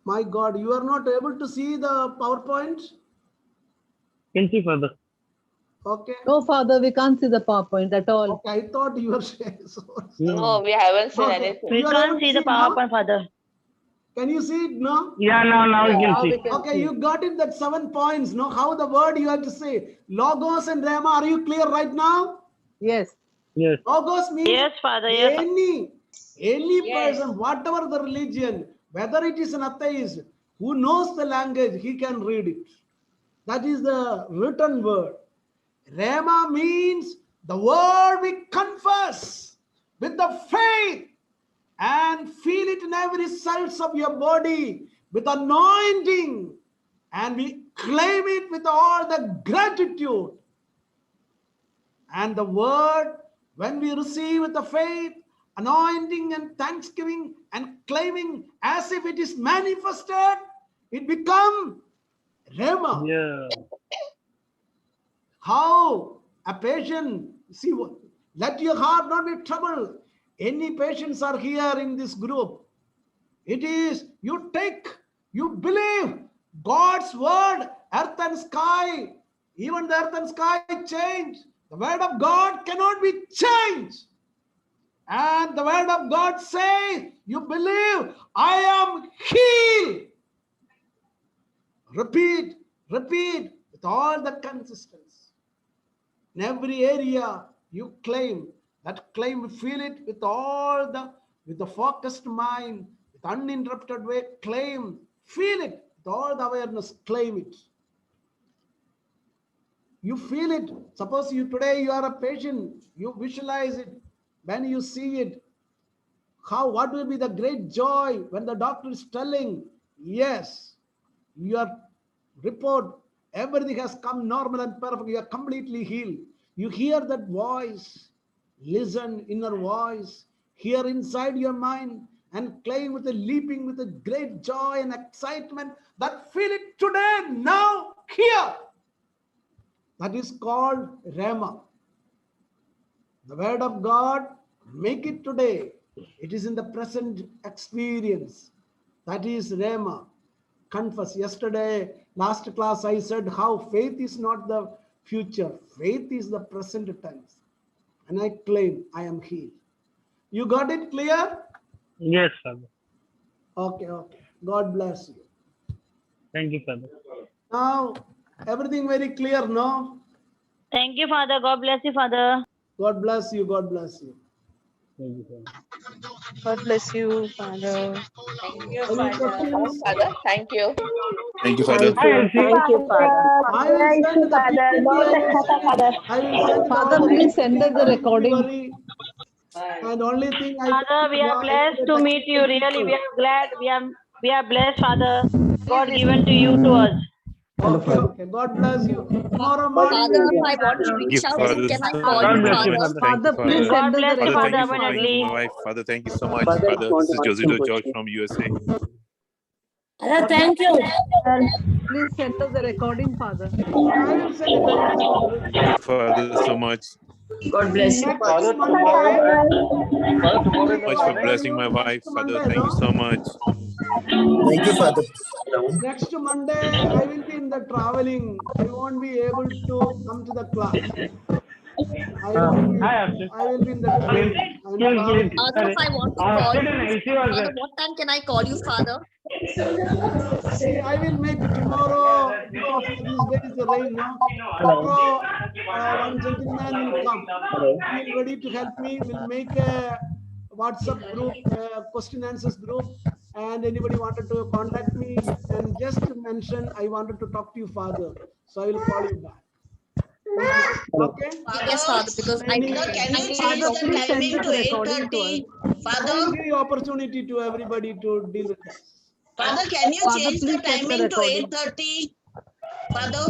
My God, you are not able to see the PowerPoint? Can see, Father. Okay. No, Father, we can't see the PowerPoint at all. Okay, I thought you were saying so. No, we haven't seen Okay. anything. We You are can't able to see the it now? PowerPoint, Father. Can you see it now? Yeah, now we Now can we see. can Okay, see. you got it, that 7 points. No, how the word you have to say. Logos and Rhema, are you clear right now? Yes. Yes. Logos means Yes, Father. Yes. any person, whatever the religion, whether it is an atheist, who knows the language, he can read it. That is the written word. Rhema means the word we confess with the faith and feel it in every cells of your body with anointing, and we claim it with all the gratitude. And the word, when we receive with the faith, anointing and thanksgiving and claiming as if it is manifested, it become Rhema. Yeah. How a patient, see, let your heart not be troubled. Any patients are here in this group. It is, you take, you believe God's word, earth and sky, even the earth and sky change. The word of God cannot be changed. And the word of God says, you believe, I am healed. Repeat with all the consistency. In every area you claim, that claim, feel it with all with the focused mind, with uninterrupted way, claim, feel it with all the awareness, claim it. You feel it. Suppose today you are a patient, you visualize it. When you see it, what will be the great joy when the doctor is telling, yes, your report, everything has come normal and perfect, you are completely healed. You hear that voice, listen, inner voice, hear inside your mind, and claim with a leaping, with a great joy and excitement, that feel it today, now, here. That is called Rhema. The word of God, make it today. It is in the present experience. That is Rhema. Confess. Yesterday, last class, I said how faith is not the future. Faith is the present tense. And I claim I am healed. You got it clear? Yes, Father. Okay. God bless you. Thank you, Father. Now, everything very clear, no? Thank you, Father. God bless you, Father. God bless you. God bless you. Thank you, Father. God bless you, Father. Thank you, Any questions? Father. Thank you. Thank you, Father. Hi, Elsie. Thank you, Father. I will send the PPT. I will send Father, the please send us the Don't be recording. worry. And only thing I Father, we are blessed to meet you. Really, we are glad. We are blessed, Father. God given to you to us. Okay. God bless you. Tomorrow morning. Father, if I want to Thank reach you, out, Father, can I so call God you, bless you, Father? Father. Thank you, Father, please Father. send God us the bless you, Father, thank Father, you recording. for praying for abundantly. my wife. Father, thank you so much. Father, I Father, just want this to is ask you a Josito George question. from USA. Father, thank you. Please send us the recording, Father. I will send it. Thank you, Father, so much. God bless you, Next Father. Father, Monday. tomorrow in the Much for I morning. told blessing you my wife. next Father, Monday, thank you no? so much. Thank you, Father. Next Monday, I will be in the traveling. I won't be able to come to the class. I Hi, Elsie. will be in the traveling. I will Clean. travel. Father, if I want to call After you, an Elsie was Father, there. what time can I call you, Father? See, I will make tomorrow, because these days the rain, no? Tomorrow, one gentleman will come. He is ready to help me. We'll make a WhatsApp group, question answers group, and anybody wanted to contact me and just mention, I wanted to talk to you, Father. So I will call you back. Okay? Yes, Father, because I Father, can please send the recording to us. I will give you opportunity to everybody to deal with this. Father, can you Father, change the please send the timing to recording. 8:30? Father,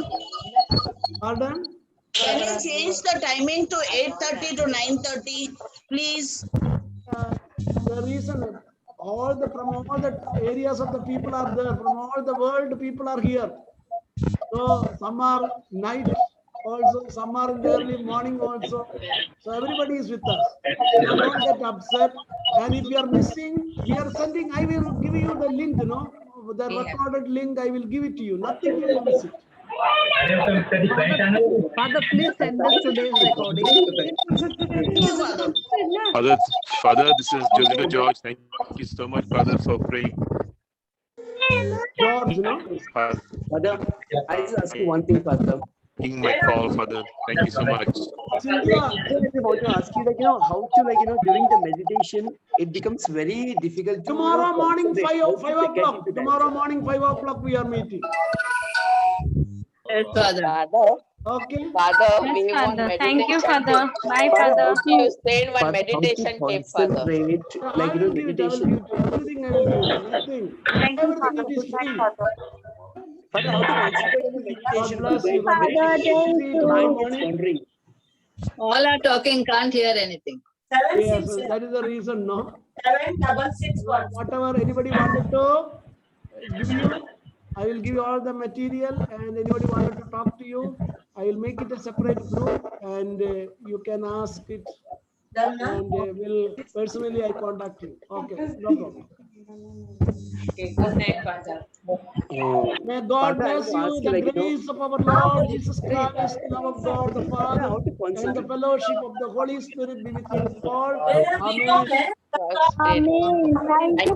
Pardon? can you change the timing to 8:30 to 9:30, please? The reason from all the areas of the people are there, from all the world people are here. So some are night also, some are in the early morning also. So everybody is with us. So don't get upset. And if you are missing, we are sending, I will give you the link, the recorded link, I will give it to you. Nothing you will miss it. Father, please send us today's recording. Father, this is Joseph George. Thank you so much, Father, for praying. George, Father, I just ask you one thing, Father. Taking my call, Father. Thank you so much. Cynthia, I want to ask you, how to, during the meditation, it becomes very difficult to. tomorrow morning, 5 How to get o'clock. into that? Tomorrow morning, 5 o'clock, we are meeting. Yes, Father. Okay? Yes, Father. Thank you, Father. Bye, Father. You send one Father, meditation how to tape, Father. concentrate, I will give it. I will give it. Everything I will give you. Nothing. Thank you, Everything Father. it is Good night, free. Father. Father, how to concentrate on the meditation? God bless you. Father, See, tomorrow mind is morning. wandering. All are talking, can't hear anything. Yes, that is the reason, no? Whatever anybody wanted to give you, I will give you all the material, and anybody wanted to talk to you, I will make it a separate group, and you can ask it, and will personally I contact you. Okay, no problem. Okay, good night, Father. May God Father, I bless want you. to ask The grace of our Lord Jesus Christ, love of God the Father, Father, how to and the concentrate? fellowship of the Holy Spirit be with you all. Amen. God's dear. Amen. Thank you.